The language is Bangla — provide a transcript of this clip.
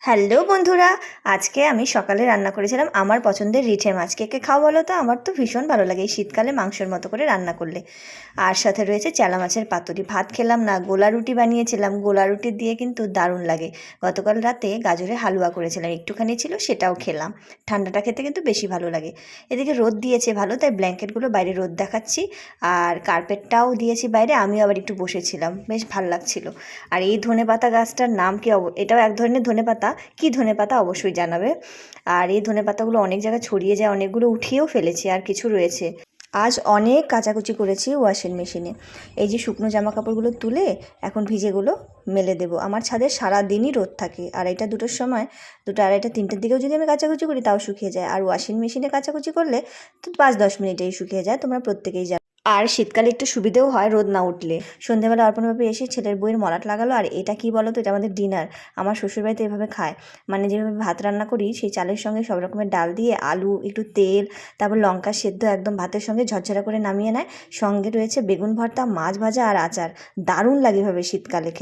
হ্যালো বন্ধুরা, আজকে আমি সকালে রান্না করেছিলাম আমার পছন্দের রিঠে মাছ। কে কে খাও বলো তো? আমার তো ভীষণ ভালো লাগে এই শীতকালে মাংসের মতো করে রান্না করলে। আর সাথে রয়েছে চেলা মাছের পাতুরি। ভাত খেলাম না, গোলা রুটি বানিয়েছিলাম। গোলা রুটি দিয়ে কিন্তু দারুণ লাগে। গতকাল রাতে গাজরের হালুয়া করেছিলাম, একটুখানি ছিল, সেটাও খেলাম। ঠান্ডাটা খেতে কিন্তু বেশি ভালো লাগে। এদিকে রোদ দিয়েছে ভালো, তাই ব্ল্যাঙ্কেটগুলো বাইরে রোদ দেখাচ্ছি। আর কার্পেটটাও দিয়েছি বাইরে, আমিও আবার একটু বসেছিলাম, বেশ ভালো লাগছিল। আর এই ধনেপাতা গাছটার নাম কি? এটাও এক ধরনের ধনেপাতা। কী ধনেপাতা অবশ্যই জানাবে। আর এই ধনেপাতাগুলো অনেক জায়গায় ছড়িয়ে যায়, অনেকগুলো উঠিয়েও ফেলেছি, আর কিছু রয়েছে। আজ অনেক কাচাকুচি করেছি ওয়াশিং মেশিনে। এই যে শুকনো জামা কাপড়গুলো তুলে এখন ভিজেগুলো মেলে দেবো। আমার ছাদে সারা দিনই রোদ থাকে, আড়াইটা দুটোর সময়, দুটো আড়াইটা তিনটের দিকেও যদি আমি কাচাকুচি করি তাও শুকিয়ে যায়। আর ওয়াশিং মেশিনে কাচাকুচি করলে তো 5-10 মিনিটেই শুকিয়ে যায়, তোমরা প্রত্যেকেই জানো। আর শীতকালে একটু সুবিধেও হয় রোদ না উঠলে। সন্ধ্যেবেলা অর্পণ ভাবে এসে ছেলের বইয়ের মলাট লাগালো। আর এটা কি বলো তো? এটা আমাদের ডিনার। আমার শ্বশুরবাড়িতে এভাবে খায়। মানে যেভাবে ভাত রান্না করি সেই চালের সঙ্গে সব রকমের ডাল দিয়ে, আলু, একটু তেল, তারপর লঙ্কা সেদ্ধ একদম ভাতের সঙ্গে ঝরঝরা করে নামিয়ে নেয়। সঙ্গে রয়েছে বেগুন ভর্তা, মাছ ভাজা আর আচার। দারুণ লাগে এভাবে শীতকালে খেতে।